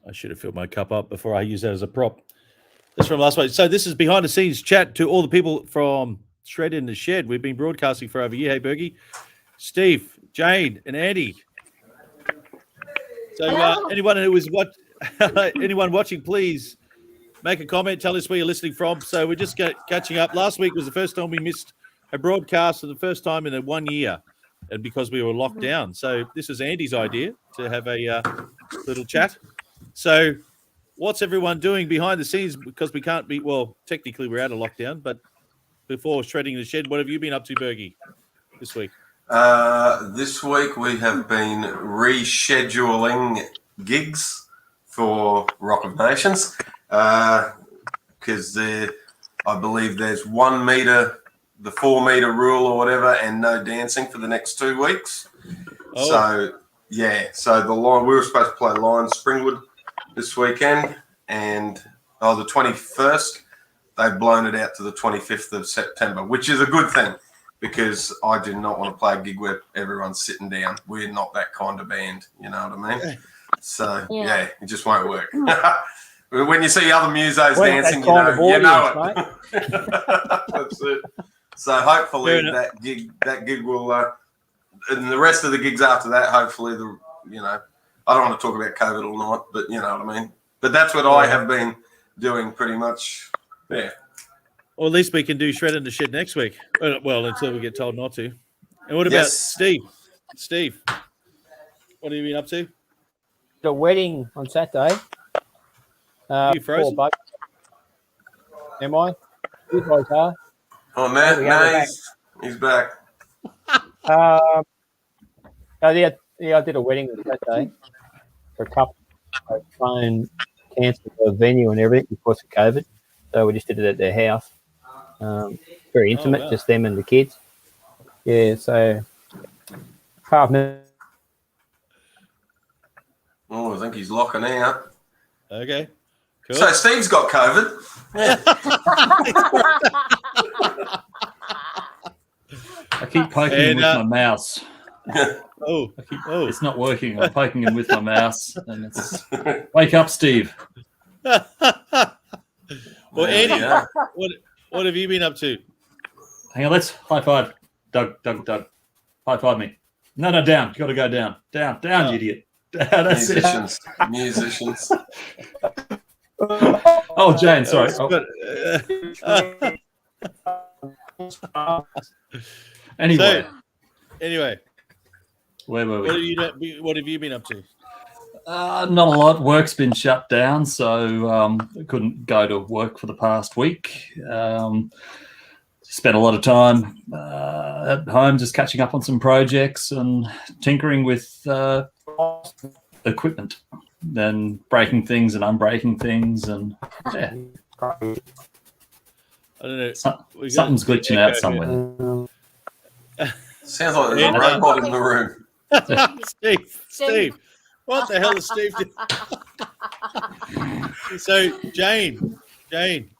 I should have filled my cup up before I use that as a prop. That's from last week. So this is behind the scenes chat to all the people from Shred in the Shed. We've been broadcasting for over a year. Hey, Bergie, Steve, Jane, and Andy. So anyone who was anyone watching, please make a comment. Tell us where you're listening from. So we're just catching up. Last week was the first time we missed a broadcast for the first time in 1 year, and because we were locked down. So this was Andy's idea to have a little chat. So what's everyone doing behind the scenes? Because we can't be, well, technically we're out of lockdown, but before Shredding the Shed, what have you been up to, Bergie, this week? This week we have been rescheduling gigs for Rock of Nations because I believe there's 1 metre, the 4 metre rule or whatever, and no dancing for the next 2 weeks. Oh. So the line, we were supposed to play Lions Springwood this weekend, and the 21st, they've blown it out to the 25th of September, which is a good thing because I do not want to play a gig where everyone's sitting down. We're not that kind of band, you know what I mean? So, yeah it just won't work. When you see other musos dancing, you know it. That's it. So hopefully that gig will, and the rest of the gigs after that, hopefully I don't want to talk about COVID all night, but you know what I mean. But that's what I have been doing pretty much. Yeah. Well, at least we can do Shred in the Shed next week. Well, until we get told not to. And what about Steve? Steve, what have you been up to? The wedding on Saturday. You frozen? Am I? You guys are. Oh, man, he's back. I did a wedding on Saturday for a couple. I phone cancelled the venue and everything because of COVID, so we just did it at their house. Very intimate, just them and the kids. Yeah, so half minute. Oh, I think he's locking out. Okay. Cool. So Steve's got COVID. I keep poking him with my mouse. It's not working. I'm poking him with my mouse, and it's wake up, Steve. Well, Andy, what have you been up to? Hang on, let's high five. Doug. High five me. No, down. You got to go down. Down, you idiot. That's Musicians. Oh, Jane, sorry. Anyway. Where were we? What have you been up to? Not a lot. Work's been shut down, so I couldn't go to work for the past week. Spent a lot of time at home just catching up on some projects and tinkering with equipment, then breaking things and unbreaking things, and yeah. I don't know. Something's glitching out somewhere. Sounds like there's a robot in the room. Steve, what the hell is Steve doing? So Jane,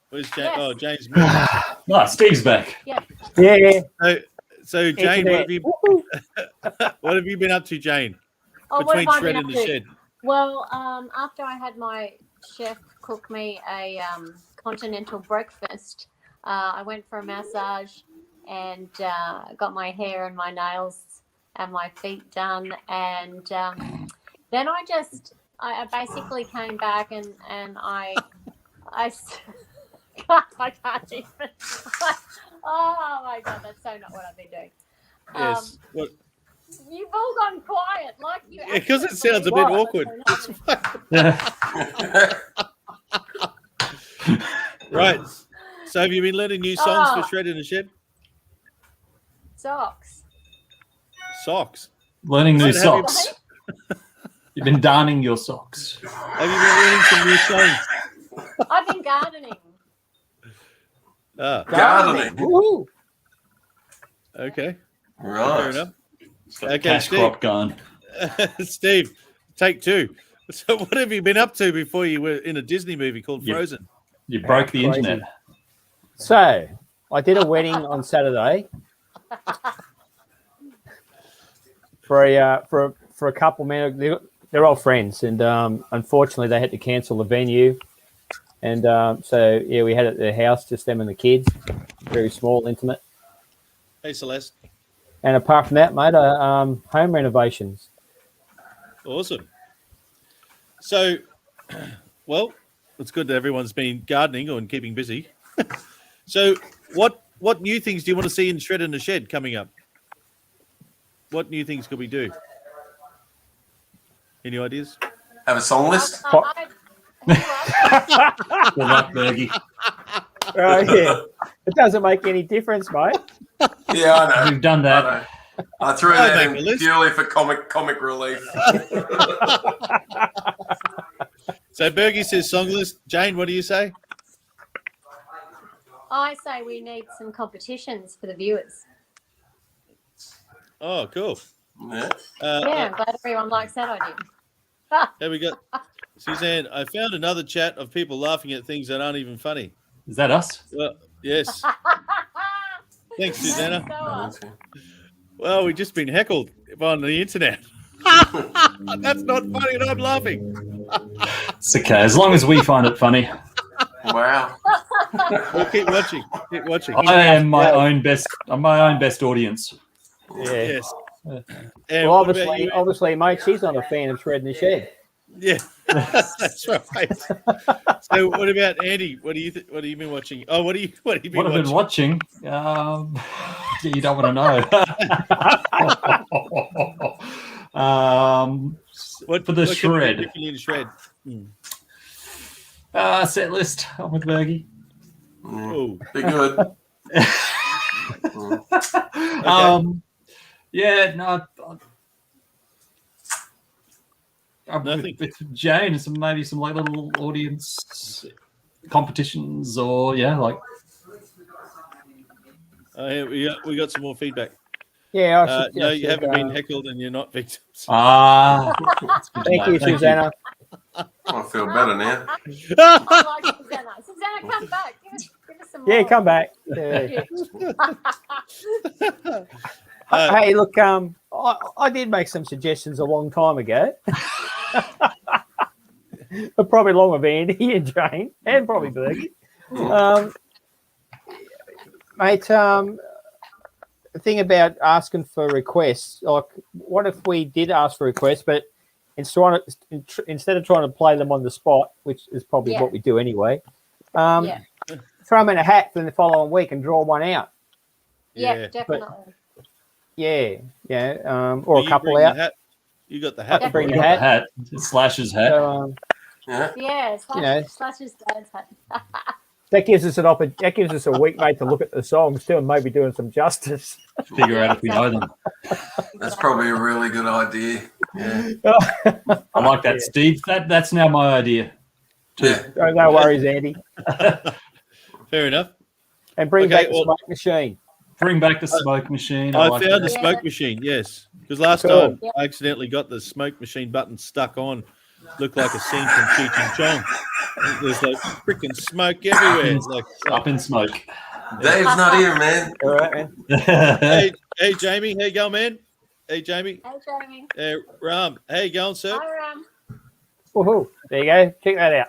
where's Jane? Yes. Oh, Jane's back. No, Steve's back. Yeah. So Jane, what have you been up to, Jane? What Between have I Shred been and up the to? Shed. Well, after I had my chef cook me a continental breakfast, I went for a massage and got my hair and my nails and my feet done, and then I basically came back and I can't even. Oh my god, that's so not what I've been doing. Yes. What? You've all gone quiet, like you. Because it sounds a bit awkward. Right. So have you been learning new songs for Shred in the Shed? Socks. Learning new socks. You've been darning your socks. Have you been learning some new songs? I've been gardening. Gardening. Woo-hoo. Okay. Right. Fair enough. Okay, Cash Steve. crop going. Steve, take two. So what have you been up to before you were in a Disney movie called Frozen? You broke the Crazy. internet. So I did a wedding on Saturday for a couple, man. they're old friends, and unfortunately they had to cancel the venue, and so yeah, we had it at their house, just them and the kids, very small, intimate. Hey, Celeste. And apart from that, mate, home renovations. Awesome. So, well, it's good that everyone's been gardening and keeping busy. So, what new things do you want to see in Shred in the Shed coming up? What new things could we do? Any ideas? Have a song list? What? Good luck, Bergie. Right, yeah. It doesn't make any difference, mate. Yeah, I know. We've done that. I know. I threw I'll that make a in list. purely for comic relief. So Bergie says song list. Jane, what do you say? I say we need some competitions for the viewers. Oh, cool. Yeah. Yeah, I'm glad everyone likes that idea. Here we go. Suzanne, I found another chat of people laughing at things that aren't even funny. Is that us? Well, yes. Thanks, Susanna. So awesome. Well, we've just been heckled on the internet. That's not funny, and I'm laughing. It's okay, as long as we find it funny. Wow. We'll keep watching. Keep watching. I am my own best. I'm my own best audience. Yeah. Yes. And Well, what about obviously, you? obviously, mate, she's not a fan of Shred in the Shed. Yeah, that's right. So, what about Andy? What do you what have you been watching? Oh, what have you What been I've been watching? watching, you don't want to know. What for the what can we do Shred. differently in Shred? Set list. I'm with Bergie. Oh, Be good. Yeah, no. I'm Nothing. with Jane, maybe some like little audience competitions, or like here we got some more feedback. Yeah, No, you haven't been heckled, and you're not victims. that's good to Thank know. you, Susanna. I feel better now. I like Susanna. Susanna, come back. Give us some more. Yeah, come back. Yeah. Hey, look, I did make some suggestions a long time ago. But probably along with Andy and Jane and probably Bergie. Mate, the thing about asking for requests, like, what if we did ask for requests, but instead of trying to play them on the spot, which is probably what we do anyway, throw them in a hat for the following week and draw one out. Yeah, definitely. Or a couple out. Hat? You got the hat. Bring You your got the hat. hat. Slash's hat. So, Yeah, Slash's dad's hat. that gives us that gives us a week, mate, to look at the songs too, and maybe doing some justice. Figure out if we know them. That's probably a really good idea. Yeah. I like that, Steve. That's now my idea. Yeah. Oh, no worries, Andy. Fair enough. And bring Okay, back the well- smoke machine. Bring back the smoke machine. I like found that. the smoke machine, yes. Because last Cool. time I accidentally got the smoke machine button stuck on. Looked like a scene from Cheech and Chong. There's like freaking smoke everywhere. It's like, Up in smoke. Dave's not here, man. All right, man. hey, Jamie, how you going, man? Hey, Jamie. Hey, Jamie. Ram, how you going, sir? Hi, Ram. Woohoo. There you go. Check that out.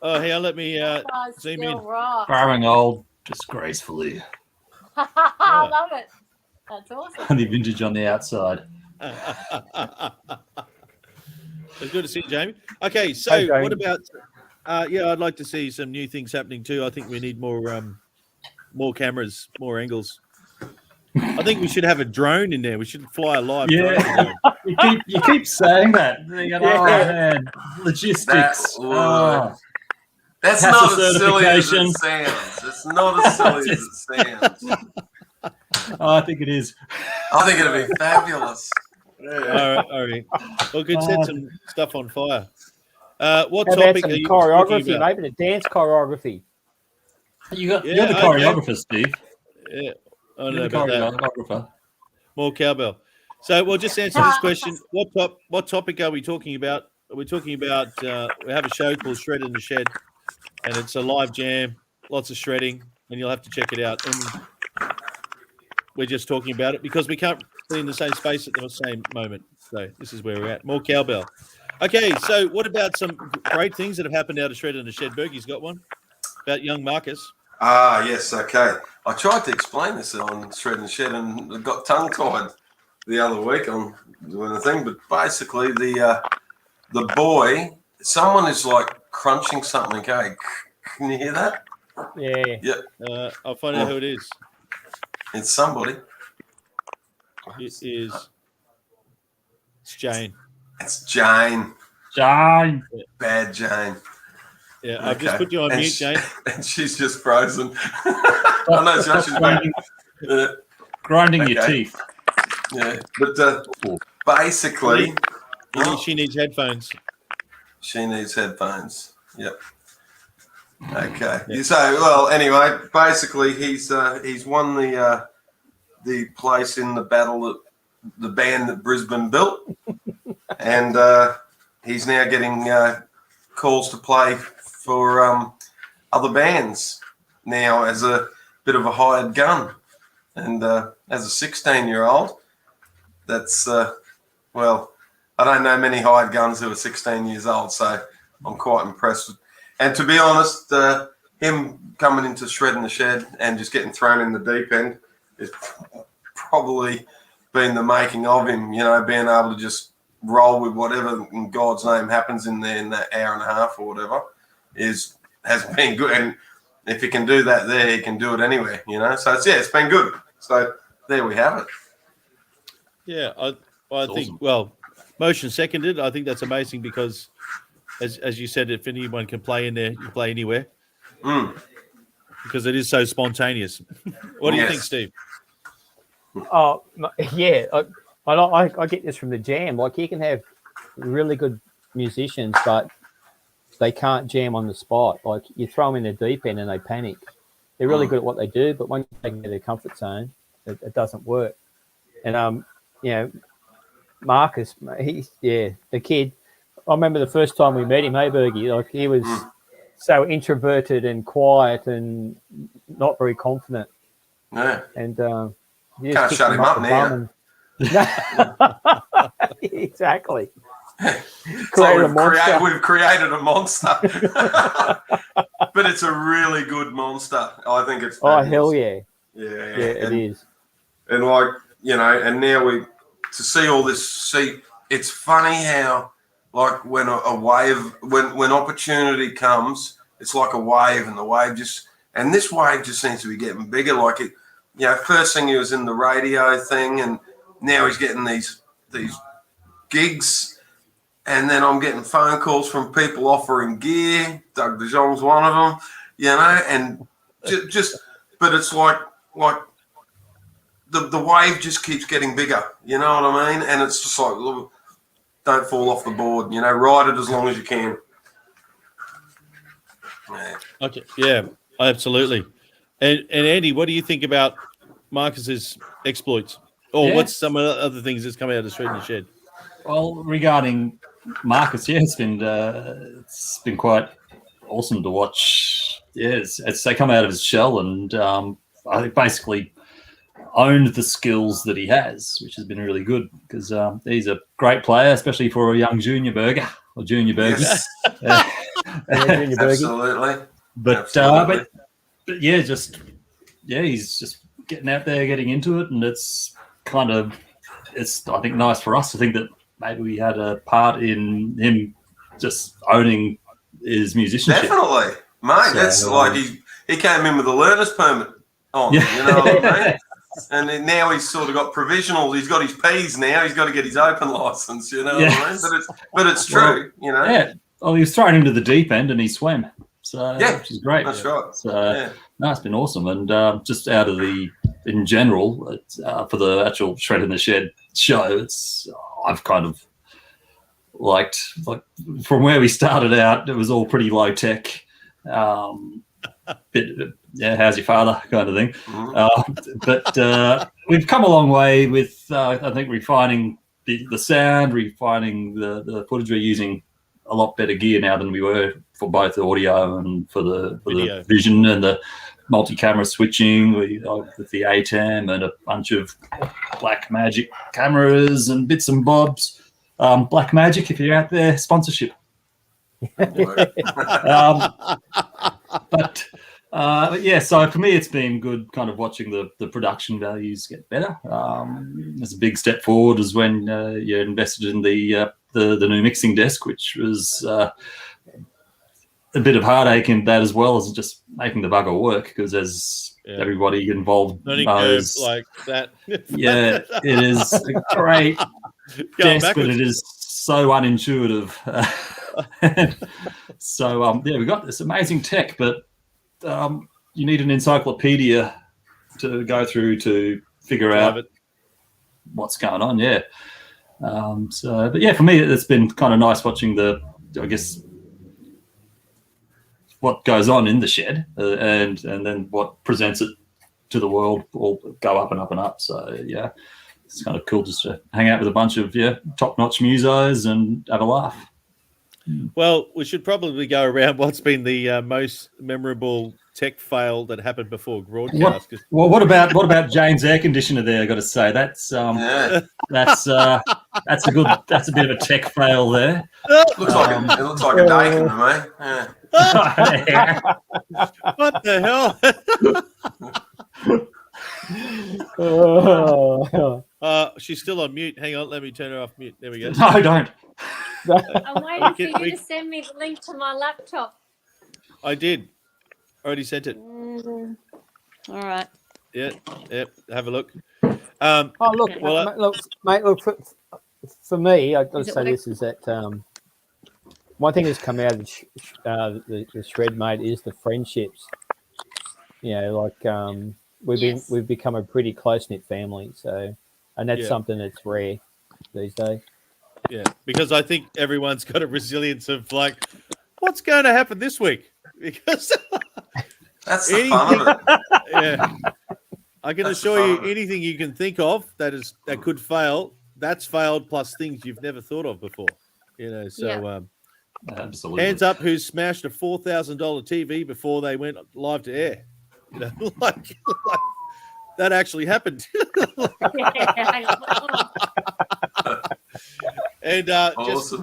Oh, hang on, let me Guys, zoom still in. rock. Growing old disgracefully. I love it. That's awesome. The vintage on the outside. It's good to see you, Jamie. Okay, so Hi, Jamie. what about? I'd like to see some new things happening too. I think we need more cameras, more angles. I think we should have a drone in there. We should fly a live drone. Yeah, you keep saying that. You go, oh man, logistics. That's Pass not the as silly as certification. it sounds. It's not as silly as it sounds. I think it is. I think it'd be fabulous. All right. Well, could set some stuff on fire. What How about topic some are you choreography, talking about? maybe the dance choreography? You're the okay. choreographer, Steve. Yeah, I don't know You're the about that. choreographer. More cowbell. So we'll just answer this question. What topic are we talking about? We're talking about we have a show called Shred in the Shed, and it's a live jam, lots of shredding, and you'll have to check it out. And we're just talking about it because we can't be in the same space at the same moment. So this is where we're at. More cowbell. Okay, so what about some great things that have happened out of Shred in the Shed? Bergie's got one about young Marcus. Ah, yes, okay. I tried to explain this on Shred and Shed and got tongue-tied the other week on doing the thing, but basically the boy, someone is like crunching something, okay? Can you hear that? Yeah. Yeah. I'll find out who it is. It's somebody. It is. It's Jane. It's Jane. Jane. Bad Jane. Yeah, I've just put you on mute, Jane. And she's just frozen. I know, so she's grinding, grinding your Okay. teeth. Yeah, but basically, She needs headphones. she needs headphones. Yep. Okay. So, well, anyway, basically, he's won the place in the battle that the band that Brisbane built, and he's now getting calls to play for other bands now as a bit of a hired gun, and as a 16-year-old, that's well, I don't know many hired guns who are 16 years old, so I'm quite impressed. And to be honest, him coming into Shred in the Shed and just getting thrown in the deep end is probably been the making of him, you know, being able to just roll with whatever in God's name happens in there in that hour and a half or whatever has been good. And if he can do that there, he can do it anywhere, you know. So it's been good. So there we have it. Yeah, I think awesome. well, motion seconded. I think that's amazing because, as you said, if anyone can play in there, you can play anywhere because it is so spontaneous. What do you think, Steve? Oh, yeah. I get this from the jam. Like, you can have really good musicians, but they can't jam on the spot. Like, you throw them in the deep end and they panic. They're really good at what they do, but once they get out of their comfort zone, it doesn't work. And you know, Marcus, the kid. I remember the first time we met him, hey Bergie, like he was so introverted and quiet and not very confident. Yeah. And you Can't just shut him up now. Exactly. So we've created a monster. But it's a really good monster. I think it's Oh, fabulous. hell yeah. Yeah, It is. And like, you know, and now to see all this, it's funny how, like, when a wave, when opportunity comes, it's like a wave, and the wave and this wave just seems to be getting bigger. Like, it, you know, first thing he was in the radio thing, and now he's getting these gigs, and then I'm getting phone calls from people offering gear. Doug De Jong's one of them, you know, and but it's like the wave just keeps getting bigger, you know what I mean? And it's just like, look, don't fall off the board, you know, ride it as long as you can. Yeah. Okay, yeah, absolutely. And Andy, what do you think about Marcus's exploits? Or what's some of the other things that's come out of Shred in the Shed? Well, regarding Marcus, it's been quite awesome to watch. Yeah, it's they come out of his shell, and I think basically owned the skills that he has, which has been really good because he's a great player, especially for a young junior burger or junior burgers. Yes. Junior Bergie. Absolutely. But yeah, he's just getting out there, getting into it, and it's I think nice for us to think that maybe we had a part in him just owning his musicianship. Definitely, mate. So, that's like he came in with a learner's permit on, you know what I mean? And then now he's sort of got provisionals. He's got his P's now. He's got to get his open license, you know what I mean? But it's true, you know? Yeah. Well, he was thrown into the deep end and he swam. So, which is great. That's right. So, no, it's been awesome. And just out of in general, for the actual Shred in the Shed show, I've kind of liked, like, from where we started out, it was all pretty low tech. How's your father kind of thing. But we've come a long way with, I think, refining the sound, refining the footage. We're using a lot better gear now than we were for both the audio and for the vision and the multi-camera switching with the ATEM and a bunch of Blackmagic cameras and bits and bobs. Blackmagic, if you're out there, sponsorship. But yeah, so for me, it's been good kind of watching the production values get better. There's a big step forward is when you invested in the new mixing desk, which was a bit of heartache in that as well as just making the bugger work, because as everybody involved knows, like that. yeah, it is a great desk, but it is so unintuitive. So yeah, we got this amazing tech, but you need an encyclopedia to go through to figure out what's going on. Yeah. So, but yeah, for me, it's been kind of nice watching I guess, what goes on in the shed and then what presents it to the world all go up and up and up. So yeah, it's kind of cool just to hang out with a bunch of top-notch musos and have a laugh. Well, we should probably go around what's been the most memorable tech fail that happened before broadcast. What about Jane's air conditioner there? I got to say that's that's a bit of a tech fail there. Looks like it looks like a Dakin to me. Yeah. What the hell? She's still on mute. Hang on, let me turn her off mute. There we go. No, don't. I'm waiting for you to send me the link to my laptop. I did. Already sent it. All right. Yeah. Have a look. Look, mate. Look, for me, I've got to say this is that one thing that's come out of the shred, mate, is the friendships. You know, like we've become a pretty close knit family. So, and that's something that's rare these days. Yeah, because I think everyone's got a resilience of like, what's going to happen this week? Because that's the fun of it. Yeah, I can assure you, anything you can think of that could fail, that's failed, plus things you've never thought of before. You know, so absolutely. Hands up, who's smashed a $4,000 TV before they went live to air? You know, like that actually happened. And Awesome. just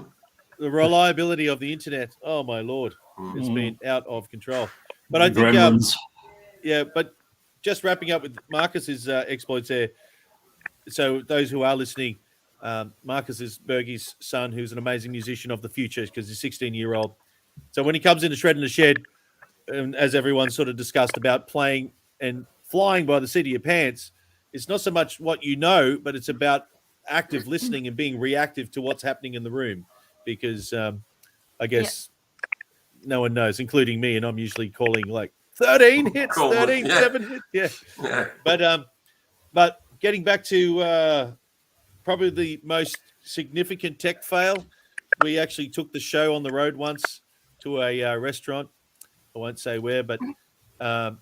the reliability of the internet. Oh my Lord, it's been out of control. But I think, but just wrapping up with Marcus's exploits there. So those who are listening, Marcus is Bergie's son, who's an amazing musician of the future because he's a 16-year-old. So when he comes into Shred in the Shed, as everyone sort of discussed about playing and flying by the seat of your pants, it's not so much what you know, but it's about active listening and being reactive to what's happening in the room, because I guess no one knows, including me, and I'm usually calling like 13 hits, 7 hits. Yeah. But getting back to probably the most significant tech fail, we actually took the show on the road once to a restaurant. I won't say where, but 10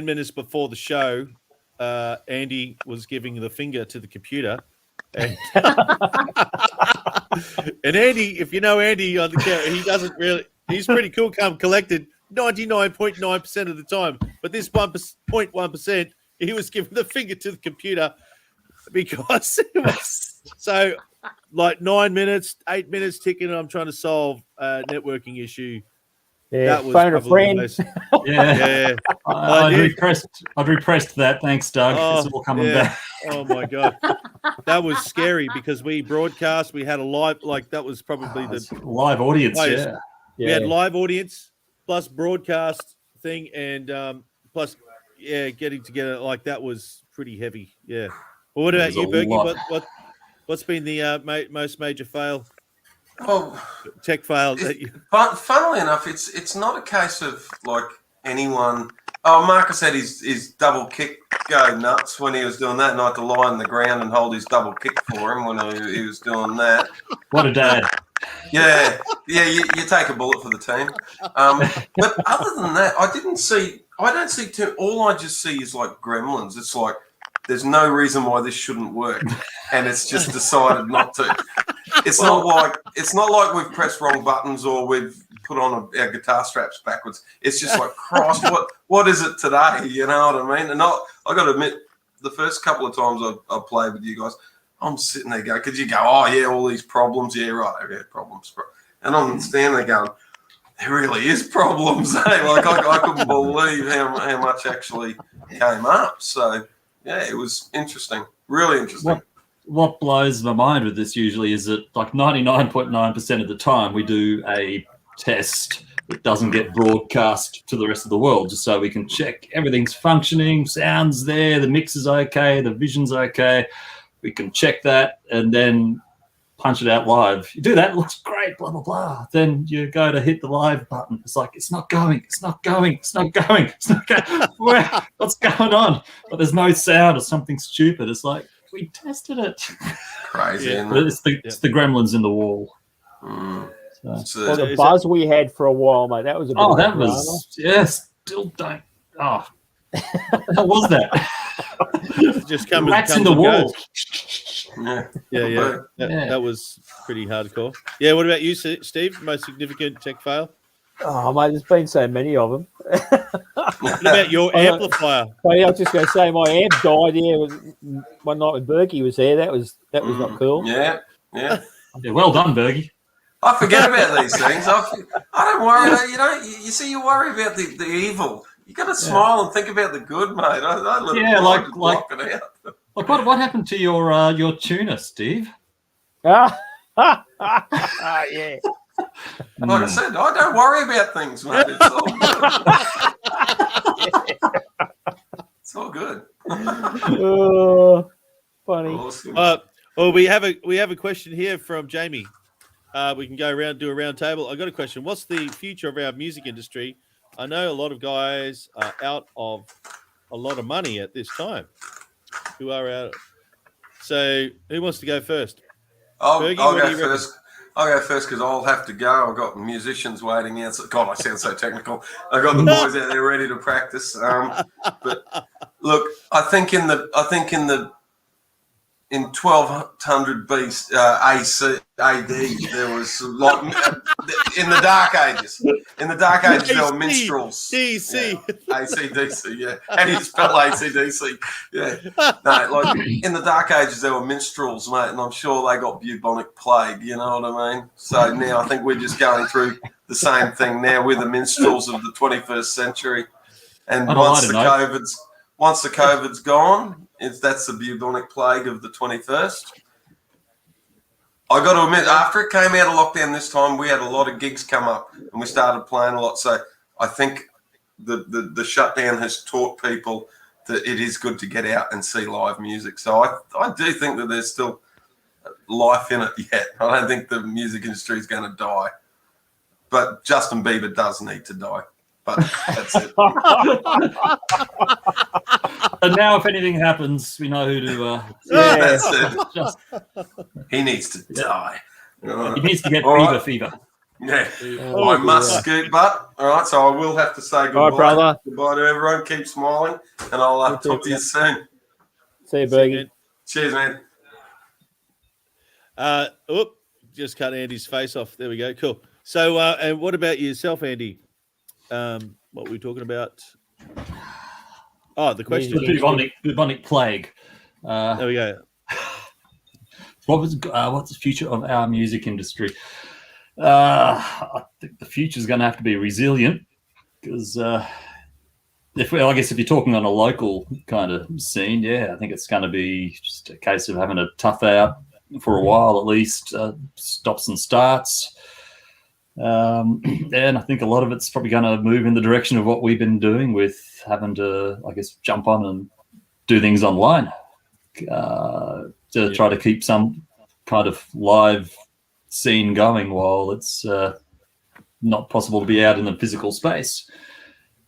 minutes before the show, Andy was giving the finger to the computer. And, and Andy, if you know Andy on the camera, he doesn't really, he's pretty cool, calm, collected 99.9% of the time. But this 1.1%, he was giving the finger to the computer because it was so like 9 minutes, 8 minutes ticking, and I'm trying to solve a networking issue. Yeah, that was phone a friend. Yeah. I'd repressed that. Thanks, Doug. It's all coming back. Oh my God. That was scary because we broadcast, we had a live, like that was probably the live audience. Highest. We had live audience plus broadcast thing and plus getting together, like that was pretty heavy. Yeah. Well, what about you, Bergie? What's been the most major fail? Well, tech fail. But funnily enough, it's not a case of like anyone. Oh, Marcus had his double kick go nuts when he was doing that, and I had to lie on the ground and hold his double kick for him when he was doing that. What a dad! Yeah. You take a bullet for the team. But other than that, I don't see too. All I just see is like gremlins. It's like there's no reason why this shouldn't work, and it's just decided not to. It's not like we've pressed wrong buttons or we've put on our guitar straps backwards. It's just like, Christ, what is it today? You know what I mean? And I got to admit, the first couple of times I played with you guys, I'm sitting there going, because you go, oh, yeah, all these problems. Yeah, right, yeah, problems. And I'm standing there going, there really is problems. Like, I couldn't believe how much actually came up. So, yeah, it was interesting. Really interesting. What blows my mind with this usually is that like 99.9% of the time we do a test that doesn't get broadcast to the rest of the world, just so we can check everything's functioning, sound's there, the mix is okay, the vision's okay. We can check that and then punch it out live. You do that, it looks great, blah, blah, blah. Then you go to hit the live button. It's like, it's not going. What's going on? But there's no sound or something stupid. It's like, we tested it. Crazy. Yeah. But it's the gremlins in the wall. So, Well, the buzz we had for a while, mate, that was a bit of a drama. Still don't. Oh, what the hell was that? Just come Rats and in the wall. yeah. That was pretty hardcore. Yeah, what about you, Steve? Most significant tech fail? Oh, mate, there's been so many of them. What about your amplifier? But yeah, I was just going to say, my amp died one night when Berkey was there. That was not cool. Yeah. Yeah, well done, Bergie. I forget about these things. I don't worry. You see, you worry about the evil. You got to smile and think about the good, mate. I let it block it out. Like what happened to your tuner, Steve? Yeah. Like I said, I don't worry about things, mate. It's all good. Oh, funny. Awesome. Well, we have a question here from Jamie. We can go around, do a round table. I got a question. What's the future of our music industry? I know a lot of guys are out of a lot of money at this time. Who are out? So who wants to go first? I'll Bergie, go what do you first. I'll go first because I'll have to go. I've got musicians waiting out. God, I sound so technical. I've got the boys out there ready to practice. But look, I think in 1200 AC AD there was like in the dark ages. In the dark ages there were minstrels. DC. Yeah. ACDC, yeah. How do you spell ACDC? Yeah. No, like in the dark ages there were minstrels, mate, and I'm sure they got bubonic plague, you know what I mean? So now I think we're just going through the same thing now with the minstrels of the 21st century. And once the COVID's gone, that's the bubonic plague of the 21st. I got to admit, after it came out of lockdown this time, we had a lot of gigs come up and we started playing a lot. So I think the shutdown has taught people that it is good to get out and see live music. So I do think that there's still life in it yet. I don't think the music industry is going to die. But Justin Bieber does need to die. But that's it. And now, if anything happens, we know who to. That's it. He needs to die. He needs to get fever. Yeah, I must scoot butt. All right, so I will have to say goodbye. All right, brother. Goodbye to everyone. Keep smiling, and I'll talk to you soon. See you, Bergie. Cheers, man. Just cut Andy's face off. There we go. Cool. So, and what about yourself, Andy? What were we talking about? Oh, the question. The bubonic plague. There we go. What's the future of our music industry? I think the future is going to have to be resilient because if you're talking on a local kind of scene, I think it's going to be just a case of having to tough out for a while at least, stops and starts. And I think a lot of it's probably going to move in the direction of what we've been doing with having to, jump on and do things online to try to keep some kind of live scene going while it's not possible to be out in the physical space.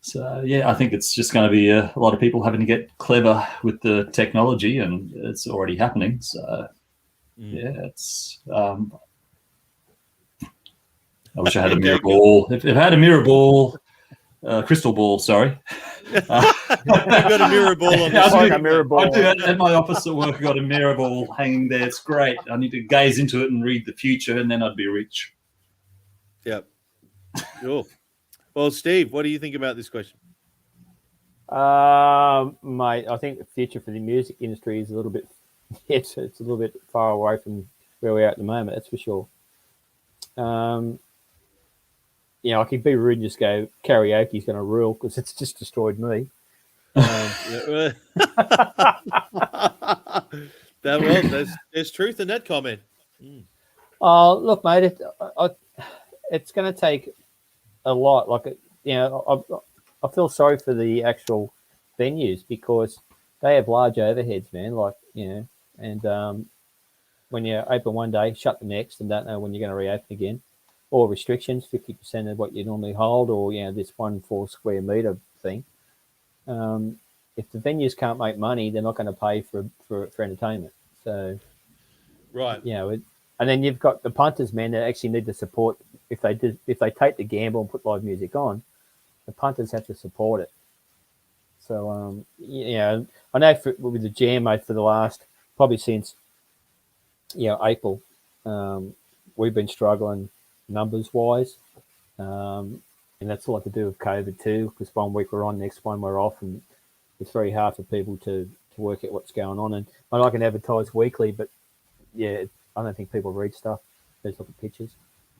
So, I think it's just going to be a lot of people having to get clever with the technology, and it's already happening. So, it's... I wish I had a mirror ball. If I had a mirror ball, crystal ball, sorry. You've got a mirror ball on this. Like a mirror ball. I do at my office at work. I've got a mirror ball hanging there. It's great. I need to gaze into it and read the future, and then I'd be rich. Yep. Sure. Well, Steve, what do you think about this question? Mate, I think the future for the music industry is a little bit, it's a little bit far away from where we are at the moment. That's for sure. I could be rude and just go karaoke's going to rule because it's just destroyed me. There's truth in that comment. Oh, look, mate, it's going to take a lot. I feel sorry for the actual venues because they have large overheads, man. And when you open one day, shut the next, and don't know when you're going to reopen again, or restrictions, 50% of what you normally hold, or this 1 4 square meter thing. If the venues can't make money, they're not going to pay for entertainment. So, right, and then you've got the punters, man, that actually need to support. If they take the gamble and put live music on, the punters have to support it. So, I know with the Jam, mate, for the last probably since April, we've been struggling numbers wise, and that's a lot to do with COVID too. Because 1 week we're on, next one we're off, and it's very hard for people to work out what's going on. And I can advertise weekly, but I don't think people read stuff. They just look at pictures.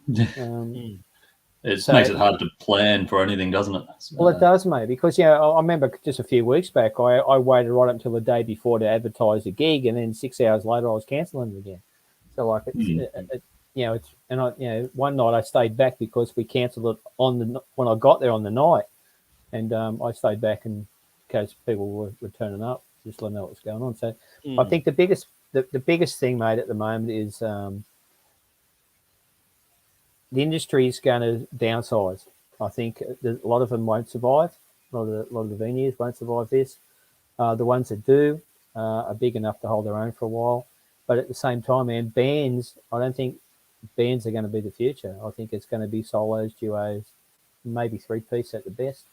It makes it hard to plan for anything, doesn't it? Well, it does, mate, because I remember just a few weeks back, I waited right up until the day before to advertise a gig, and then 6 hours later I was cancelling it again. So one night I stayed back because we cancelled it when I got there on the night, and I stayed back in case people were turning up, just let them know what's going on. So I think the biggest thing, mate, at the moment is the industry is going to downsize. I think a lot of them won't survive. A lot of the venues won't survive this. The ones that do are big enough to hold their own for a while. But at the same time, man, bands, I don't think bands are going to be the future. I think it's going to be solos, duos, maybe 3-piece at the best.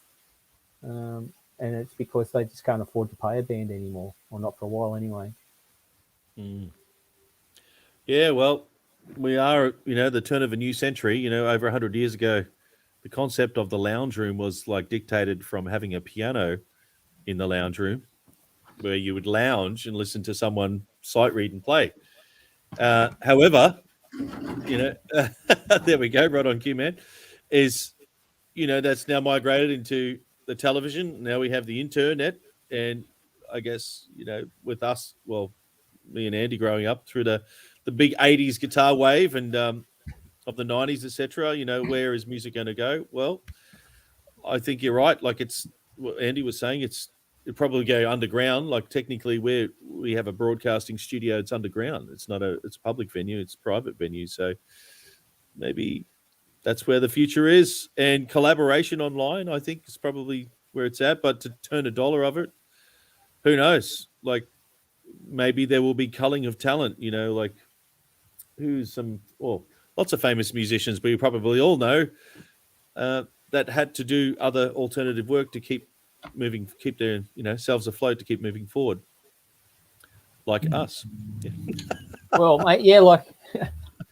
And it's because they just can't afford to pay a band anymore, or not for a while anyway. Yeah, well, we are, the turn of a new century. Over 100 years ago, the concept of the lounge room was like dictated from having a piano in the lounge room where you would lounge and listen to someone sight read and play. However, there we go, right on cue, man, that's now migrated into the television. Now we have the internet, and I guess, with us, well, me and Andy growing up through the big 80s guitar wave and of the 90s, etc., where is music going to go? Well, I think you're right. Like what Andy was saying, it'd probably go underground. Like technically we have a broadcasting studio, it's underground. It's not it's a public venue, it's a private venue. So maybe that's where the future is. And collaboration online, I think, is probably where it's at. But to turn $1 of it, who knows? Like maybe there will be culling of talent, like lots of famous musicians, but you probably all know that had to do other alternative work to keep their selves afloat, to keep moving forward, like us. Yeah. Well, mate, like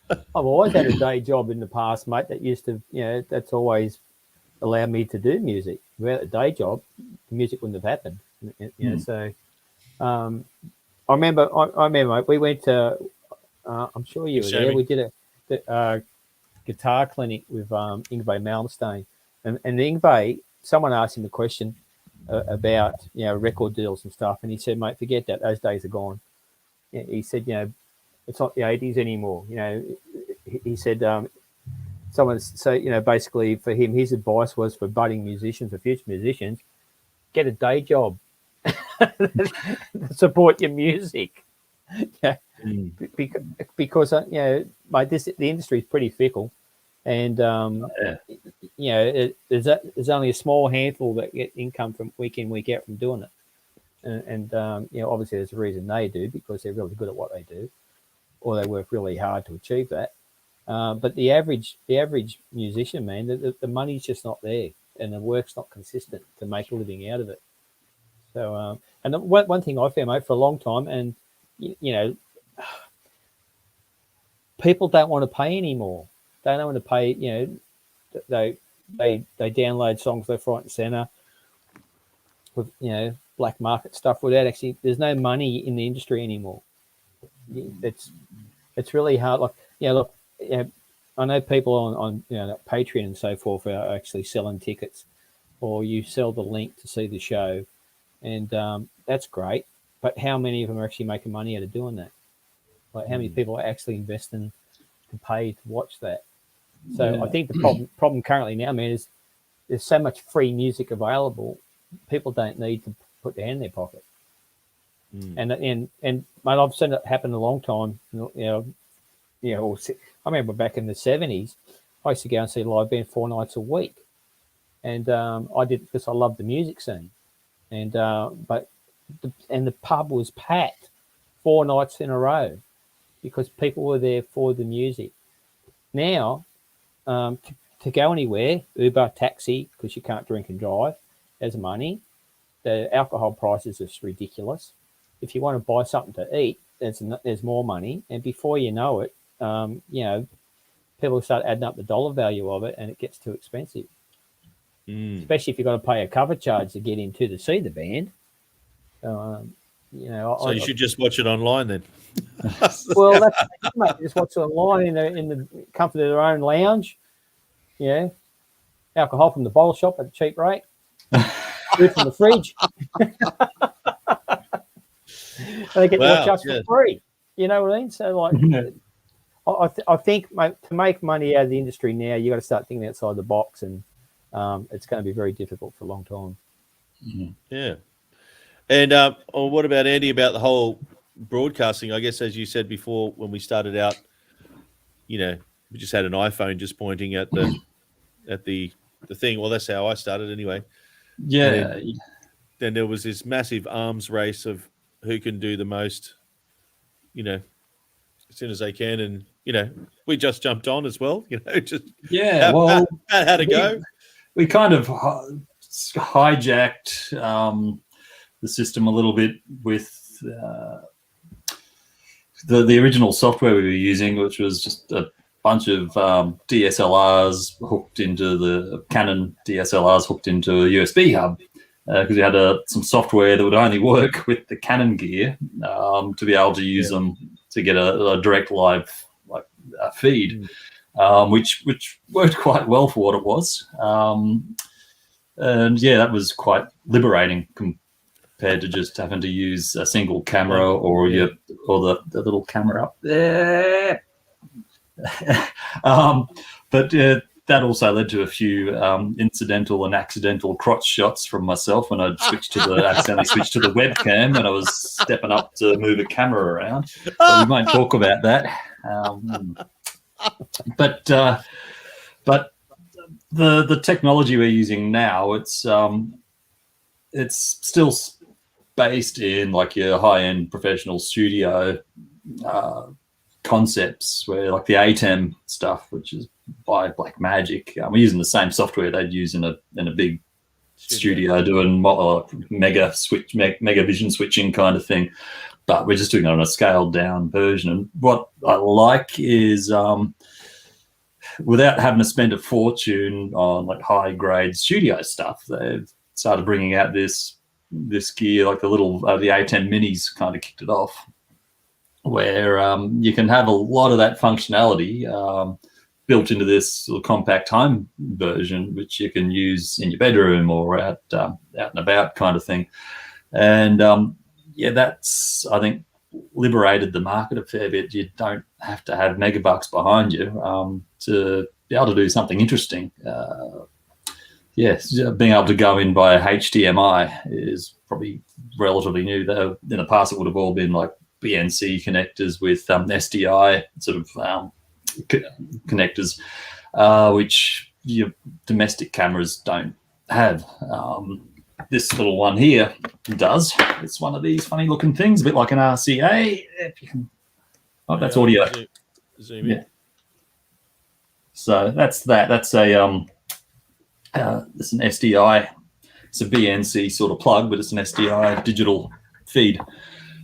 I've always had a day job in the past, mate, that used to, that's always allowed me to do music. Without a day job, the music wouldn't have happened. So I remember, mate, we went to, I'm sure you were there. We did a guitar clinic with Yngwie Malmsteen, and Yngwie, someone asked him a question about record deals and stuff, and he said, "Mate, forget that. Those days are gone." He said, it's not the 80s anymore. He said, basically for him, his advice was for budding musicians, for future musicians, get a day job, support your music. Because mate, the industry is pretty fickle, and there's only a small handful that get income from week in, week out from doing it, and obviously there's a reason they do, because they're really good at what they do, or they work really hard to achieve that. But the average musician, man, the money's just not there, and the work's not consistent to make a living out of it. So, and one thing I found, mate, for a long time, and people don't want to pay anymore. They don't want to pay, they download songs left, right, and centre with black market stuff without actually. There's no money in the industry anymore. It's really hard. Like look, I know people on Patreon and so forth are actually selling tickets, or you sell the link to see the show, and that's great. But how many of them are actually making money out of doing that? Like how many people are actually investing to pay to watch that? So I think the problem currently now, man, is there's so much free music available. People don't need to put their hand in their pocket. And mate, I've seen it happen a long time. I remember back in the 70s, I used to go and see a live band 4 nights a week, and I did because I loved the music scene, and the pub was packed 4 nights in a row because people were there for the music. Now, to go anywhere, Uber, taxi, because you can't drink and drive, has money. The alcohol prices are ridiculous. If you want to buy something to eat, there's more money, and before you know it, people start adding up the dollar value of it, and it gets too expensive. Especially if you've got to pay a cover charge to get into to see the band. So you should just watch it online then. Well, that's mate. Just watch it online in the comfort of their own lounge. Alcohol from the bottle shop at a cheap rate. Food from the fridge. They get to watch us for free. You know what I mean? So, I think, mate, to make money out of the industry now, you got to start thinking outside the box, and it's going to be very difficult for a long time. Yeah. And what about Andy about the whole broadcasting? I guess, as you said before, when we started out, we just had an iPhone just pointing at the thing. Well, that's how I started anyway. Yeah. Then there was this massive arms race of who can do the most, as soon as they can. And, we just jumped on as well, just well, how to go. We kind of hijacked the system a little bit with the original software we were using, which was just a bunch of DSLRs hooked into the Canon DSLRs hooked into a USB hub, because we had some software that would only work with the Canon gear to be able to use them to get a direct live feed, which worked quite well for what it was. And that was quite liberating compared to just having to use a single camera or the little camera up there. But that also led to a few incidental and accidental crotch shots from myself when I accidentally switched to the webcam and I was stepping up to move a camera around. But we won't talk about that. But the technology we're using now, it's still based in like your high-end professional studio concepts, where like the ATEM stuff, which is by Blackmagic, we're using the same software they'd use in a big studio doing mega vision switching kind of thing, but we're just doing it on a scaled down version. And what I like is without having to spend a fortune on like high grade studio stuff, they've started bringing out this gear, like the A10 minis kind of kicked it off, where you can have a lot of that functionality built into this little compact home version, which you can use in your bedroom or out and about kind of thing. And that's, I think, liberated the market a fair bit. You don't have to have megabucks behind you to be able to do something interesting. Being able to go in via HDMI is probably relatively new. Though in the past, it would have all been like BNC connectors with SDI sort of connectors, which your domestic cameras don't have. This little one here does. It's one of these funny looking things, a bit like an RCA. If you can, that's audio. Zoom in. So that's that. That's a it's an SDI. It's a BNC sort of plug, but it's an SDI digital feed.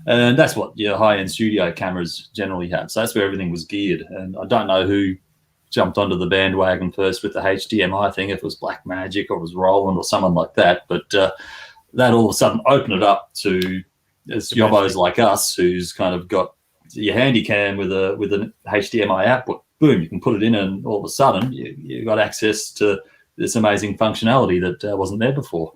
And that's what your high-end studio cameras generally have. So that's where everything was geared. And I don't know who jumped onto the bandwagon first with the HDMI thing, if it was Black Magic or it was Roland or someone like that. But that all of a sudden opened it up to as yobbos like us, who's kind of got your handy cam with an HDMI output. Boom, you can put it in, and all of a sudden you got access to this amazing functionality that wasn't there before.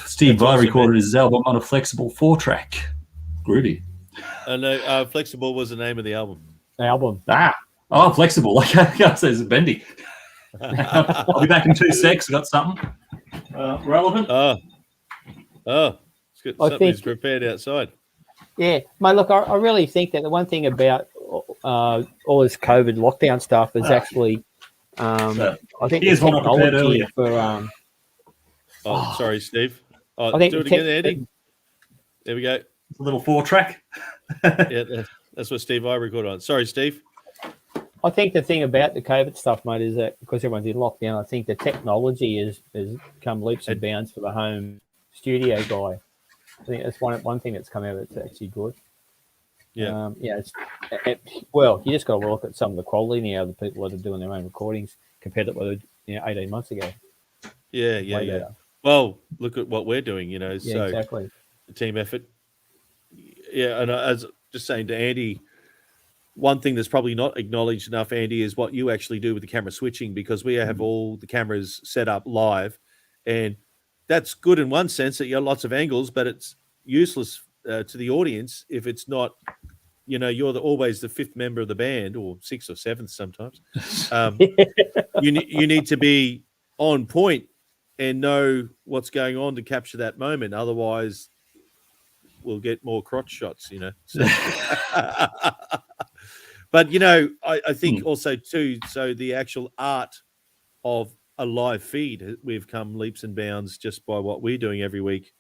Steve Vai recorded his album on a flexible 4-track. Groovy. And Flexible was the name of the album. Flexible. Like I says, bendy. I'll be back in 2 secs. I got something relevant. It's good. Something's prepared outside. Yeah, mate. Look, I really think that the one thing about all this COVID lockdown stuff is actually, I think here's one I prepared earlier for. Sorry, Steve. I think do it again, Andy. There we go. A little 4-track. Yeah, that's what Steve I recorded on. Sorry, Steve. I think the thing about the COVID stuff, mate, is that because everyone's in lockdown, I think the technology has come leaps and bounds for the home studio guy. I think that's one thing that's come out that's actually good. Yeah. Well, you just got to look at some of the quality now of the people that are doing their own recordings compared to what they did 18 months ago. Yeah. Better. Well, look at what we're doing, Yeah, so exactly. the team effort. Yeah, and I was just saying to Andy, one thing that's probably not acknowledged enough, Andy, is what you actually do with the camera switching, because we have all the cameras set up live, and that's good in one sense that you have lots of angles, but it's useless to the audience if it's not, you're always the fifth member of the band, or sixth or seventh sometimes. You need to be on point and know what's going on to capture that moment. Otherwise, we'll get more crotch shots, So. But, I think also too, so the actual art of a live feed, we've come leaps and bounds just by what we're doing every week,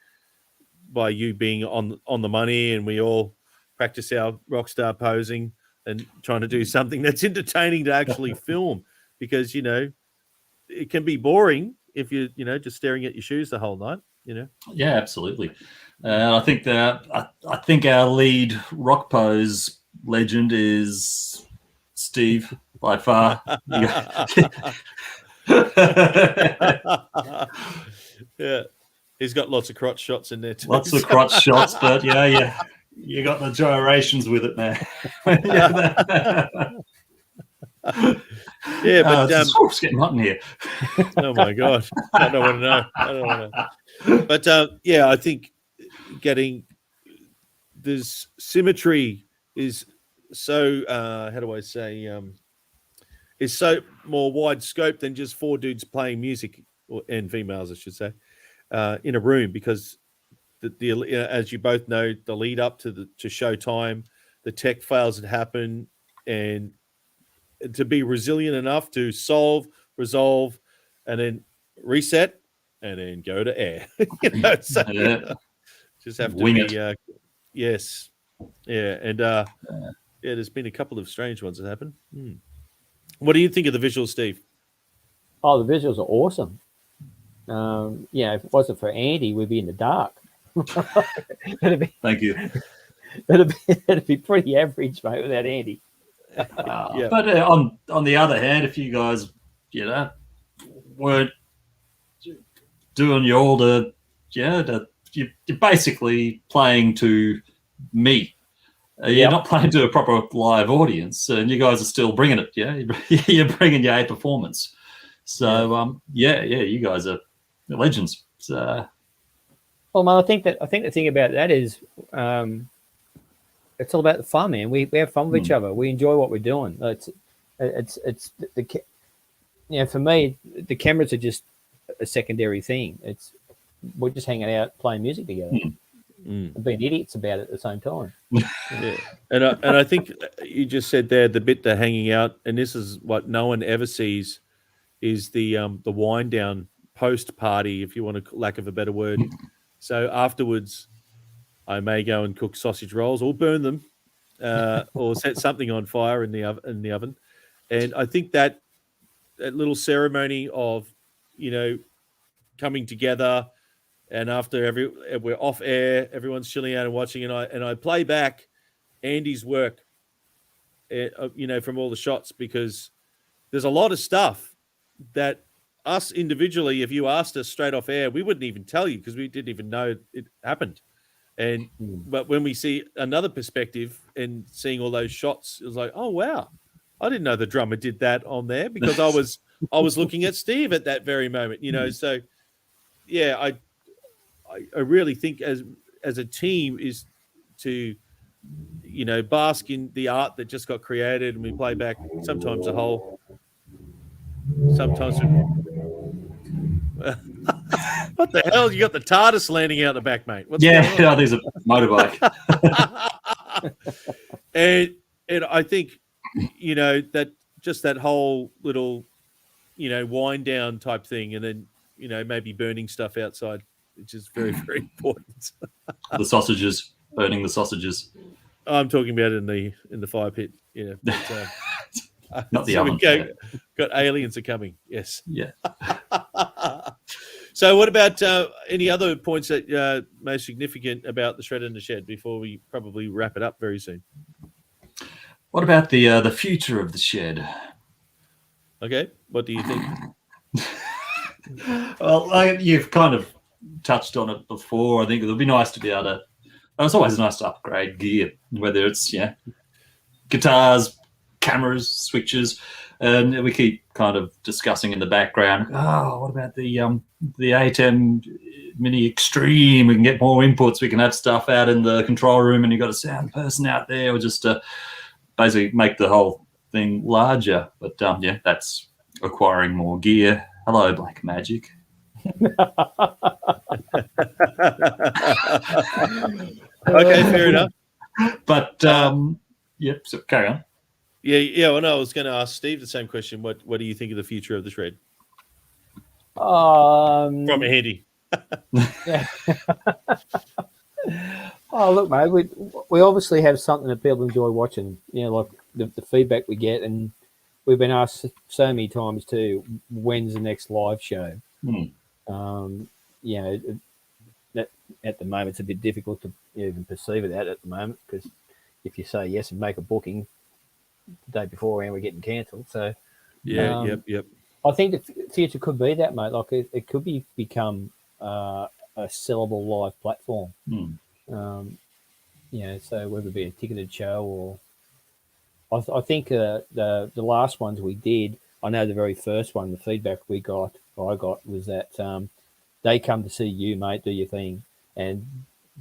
by you being on the money, and we all practice our rock star posing and trying to do something that's entertaining to actually film, because, it can be boring if you're, just staring at your shoes the whole night, Yeah, absolutely. I think our lead rock pose legend is Steve by far. Yeah, he's got lots of crotch shots in there too. Lots of crotch shots, but yeah, you got the gyrations with it, man. Yeah, but it's getting hot in here. Oh my god, I don't want to know. But I think getting this symmetry is so how do I say is so more wide scope than just 4 dudes playing music, and females I should say, in a room, because the as you both know, the lead up to showtime, the tech fails that happen, and to be resilient enough to resolve, and then reset, and then go to air. So, just have to Wing be. it. Yes, yeah, and there's been a couple of strange ones that happen. What do you think of the visuals, Steve? Oh, the visuals are awesome. If it wasn't for Andy, we'd be in the dark. Thank you. It'd be pretty average, mate, without Andy. Yeah. But on the other hand, if you guys, weren't doing you're basically playing to me. You're not playing to a proper live audience, and you guys are still bringing it. Yeah, you're bringing your A performance. So you guys are legends. So, well, man, I think the thing about that is, it's all about the fun, man. We have fun with each other. We enjoy what we're doing. It's for me, the cameras are just a secondary thing. We're just hanging out playing music together. And being idiots about it at the same time. Yeah, and I think you just said there the bit they're hanging out, and this is what no one ever sees, is the wind down post party, if you want to, lack of a better word. So afterwards, I may go and cook sausage rolls or burn them, or set something on fire in the oven, and I think that little ceremony of coming together. And after we're off air, everyone's chilling out and watching, and I play back Andy's work from all the shots, because there's a lot of stuff that us individually, if you asked us straight off air, we wouldn't even tell you because we didn't even know it happened. And but when we see another perspective and seeing all those shots, it was like, oh wow, I didn't know the drummer did that on there, because I was looking at Steve at that very moment, So yeah, I really think as a team is to bask in the art that just got created, and we play back sometimes a whole, sometimes what the hell? You got the TARDIS landing out the back, mate. What's going on? Yeah, there's a motorbike. and I think that just that whole little wind down type thing, and then maybe burning stuff outside, which is very very important. The sausages, burning the sausages. I'm talking about it in the fire pit. Not the so oven. Got aliens are coming. Yes. Yeah. So what about any other points that most significant about the Shred in the Shed before we probably wrap it up very soon? What about the future of the shed? Okay, what do you think? Well, you've kind of touched on it before. I think it would be nice to be able to. It's always nice to upgrade gear, whether it's guitars, cameras, switches, and we keep kind of discussing in the background. Oh, what about the ATEM Mini Extreme? We can get more inputs. We can have stuff out in the control room, and you've got a sound person out there, or just to basically make the whole thing larger. But that's acquiring more gear. Hello, Black Magic. Okay, fair enough. But yep. So carry on. Yeah. Well, no, I was going to ask Steve the same question. What do you think of the future of the Shred? From a handy. Oh, look, mate, we obviously have something that people enjoy watching. Like the feedback we get, and we've been asked so many times too, when's the next live show? That at the moment it's a bit difficult to even perceive it at the moment, because if you say yes and make a booking the day before, and we're getting cancelled. So yep. I think the future could be that, mate. Like it could become a sellable live platform. So whether it be a ticketed show or I think the last ones we did, I know the very first one, the feedback I got was that they come to see you, mate, do your thing, and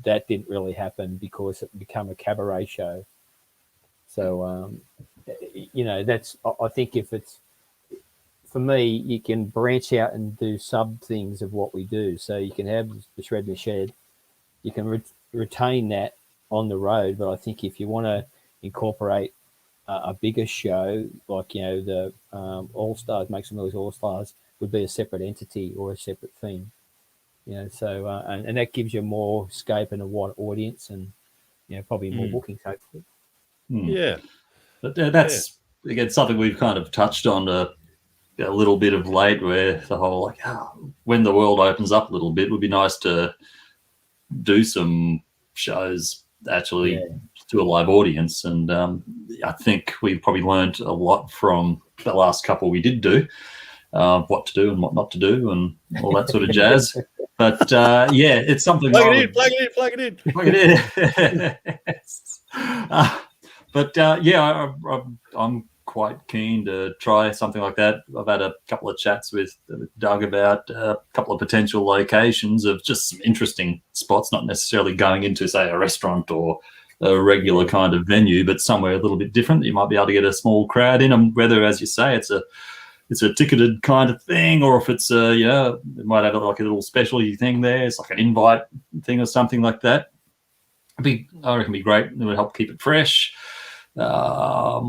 that didn't really happen because it became a cabaret show. So that's, I think if it's, for me, you can branch out and do sub things of what we do. So you can have the Shred in the Shed, you can retain that on the road, but I think if you want to incorporate a bigger show, like the All Stars, Make Some Noise All Stars, would be a separate entity or a separate thing. So and that gives you more scope and a wider audience, and probably more bookings, hopefully. Yeah, but that's again something we've kind of touched on a little bit of late, where the whole when the world opens up a little bit, it would be nice to do some shows actually to a live audience. And I think we probably learned a lot from the last couple we did do, what to do and what not to do and all that sort of jazz. But it's something. Plug it in. I'm quite keen to try something like that. I've had a couple of chats with Doug about a couple of potential locations of just some interesting spots, not necessarily going into, say, a restaurant or a regular kind of venue, but somewhere a little bit different that you might be able to get a small crowd in. And whether, as you say, it's a ticketed kind of thing, or if it's it might have like a little specialty thing there. It's like an invite thing or something like that. I reckon it'd be great. It would help keep it fresh. I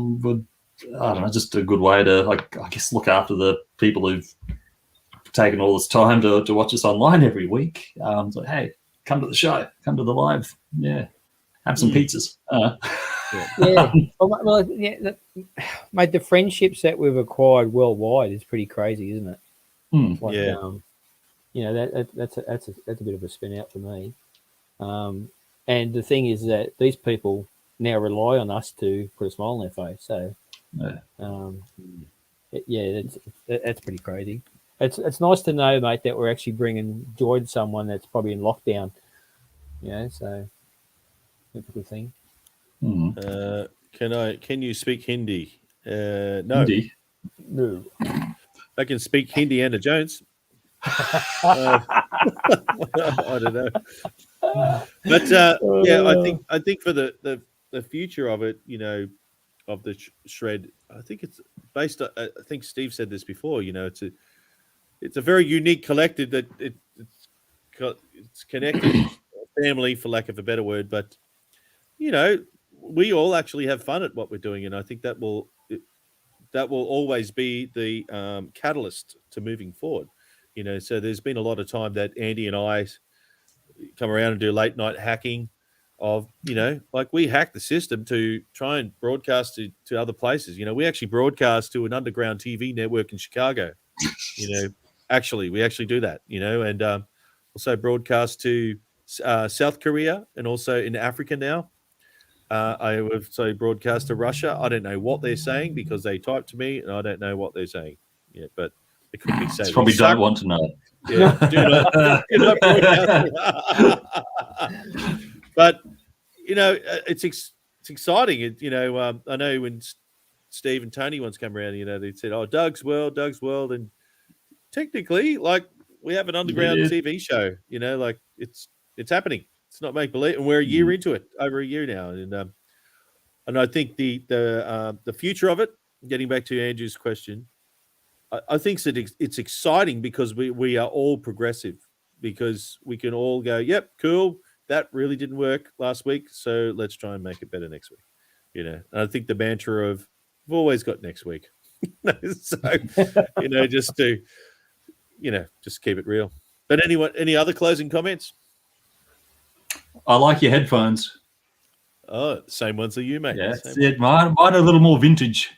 don't know, just a good way to, I guess, look after the people who've taken all this time to watch us online every week. So, hey, come to the show, come to the live, have some pizzas. Mate, the friendships that we've acquired worldwide is pretty crazy, isn't it? That's a bit of a spin out for me. And the thing is that these people now rely on us to put a smile on their face. So, Yeah. That's pretty crazy. It's nice to know, mate, that we're actually bringing joy to someone that's probably in lockdown. So that's a good thing. Can you speak Hindi? No, Hindi. No. I can speak Hindi. Anna Jones. I don't know, but I think for the future of it, of the shred, I think it's based on. I think Steve said this before. It's a very unique collective that it's connected family, for lack of a better word, but we all actually have fun at what we're doing, and I think that will always be the catalyst to moving forward. So there's been a lot of time that Andy and I come around and do late night hacking of, like we hack the system to try and broadcast to other places. We actually broadcast to an underground TV network in Chicago. Actually, we actually do that, and also broadcast to South Korea and also in Africa now. I would say broadcast to Russia. I don't know what they're saying because they type to me and I don't know what they're saying. Yeah, but it could be saying Probably don't want to know. Yeah, do not broadcast. But it's exciting. I know when Steve and Tony once come around, they said, "Oh, Doug's World," and technically, like we have an underground TV show. Like it's happening. It's not make believe, and we're a year into it, over a year now, and I think the future of it. Getting back to Andrew's question, I think that it's exciting because we are all progressive, because we can all go, yep, cool, that really didn't work last week, so let's try and make it better next week. And I think the mantra of we've always got next week, so just to just keep it real. But any other closing comments? I like your headphones. Oh, same ones as you, mate. Yeah, that's it. Mine are a little more vintage.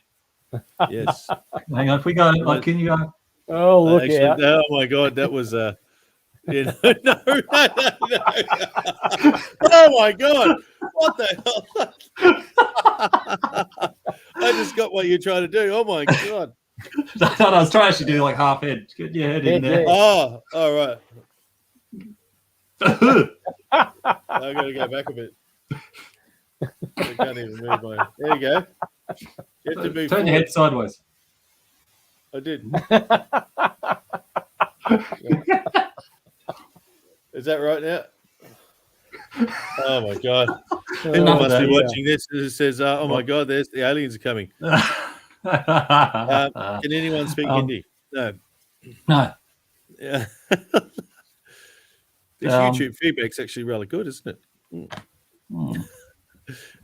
Yes. Hang on, if we go, like, can you go? Oh, look out. Oh my God, that was no. Oh my God, what the hell? I just got what you're trying to do. Oh my God. I was trying to do like half head. Get your head in there. Oh, all right. I got to go back a bit. I can't even move my. There you go. You have to move Turn your head sideways. I did. Is that right now? Oh my God! Anyone must be watching this. It says, "Oh my God, there's the aliens are coming." Can anyone speak Hindi? No. No. Yeah. This YouTube feedback's actually really good, isn't it?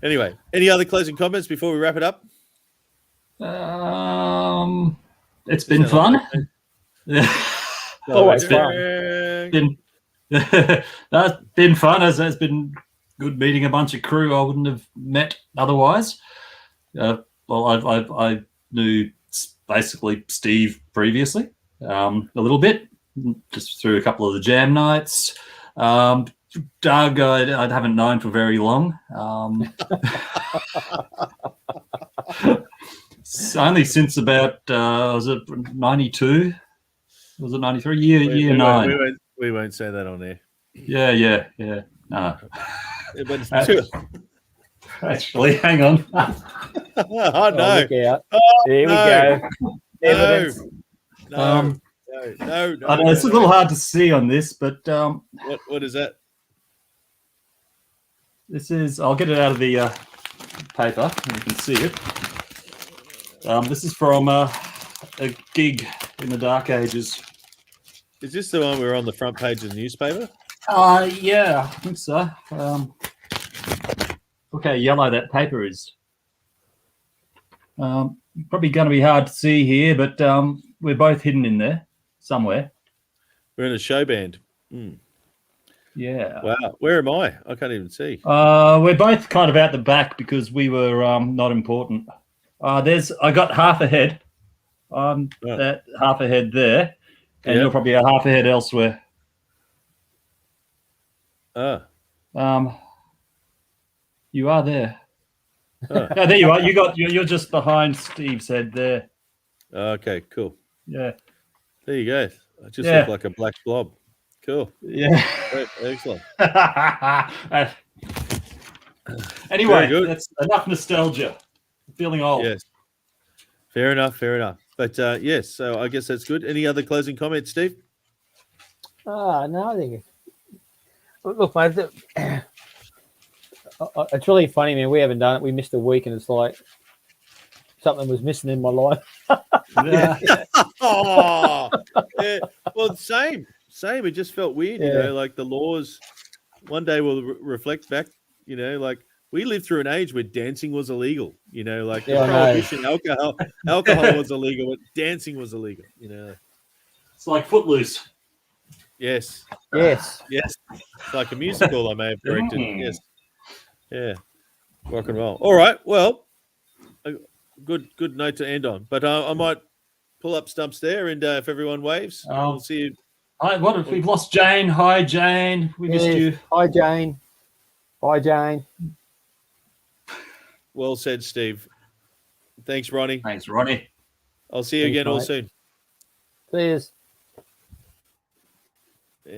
Anyway, any other closing comments before we wrap it up? It's been fun. Always fun. That's been fun. It's been good meeting a bunch of crew I wouldn't have met otherwise. Well, I knew basically Steve previously a little bit, just through a couple of the jam nights. Doug, I haven't known for very long. Only since about was it 92? Was it 93? Year 9. We won't say that on there. Yeah. No. But it's true. Actually, hang on. Oh Oh, no! look out. Oh, There we go. Evidence. No. I know it's a little hard to see on this, but What is that? this is. I'll get it out of the paper, and you can see it. This is from a gig in the dark ages. Is this the one we were on the front page of the newspaper? Yeah, I think so. Look how yellow that paper is. Probably going to be hard to see here, but we're both hidden in there somewhere. We're in a show band. Yeah. Wow. Where am I? I can't even see. We're both kind of out the back because we were not important. I got half a head. That half a head there, and you're probably a half a head elsewhere. Ah. You are there. Oh, No, there you are. You're just behind Steve's head there. okay, cool. Yeah. There you go. I just Yeah. look like a black blob. Cool. Yeah. Great. Excellent. Anyway, Very good. that's enough nostalgia. Feeling old. Yes. Fair enough. Fair enough. But yes, so I guess that's good. Any other closing comments, Steve? No, I think look, mate, it's really funny, man. We haven't done it. We missed a week, and it's like something was missing in my life. Yeah. Oh, yeah. Well, same. It just felt weird, you Yeah. know, like the laws. One day we'll reflect back, you know, like we lived through an age where dancing was illegal, you know, like Yeah, the I know. prohibition, alcohol was illegal, but dancing was illegal, you know. It's like Footloose. Yes, Yes. it's like a musical. I may have corrected. Mm. Yes, yeah, rock and roll. All right, well, a good note to end on. But I might pull up stumps there, and if everyone waves, we'll see you. Hi, what if we've lost Jane? Hi, Jane. We missed Yes. you. Hi, Jane. Bye, Jane. Well said, Steve. Thanks, Ronnie. Thanks, Ronnie. I'll see you Thanks, again all mate. soon. Cheers. And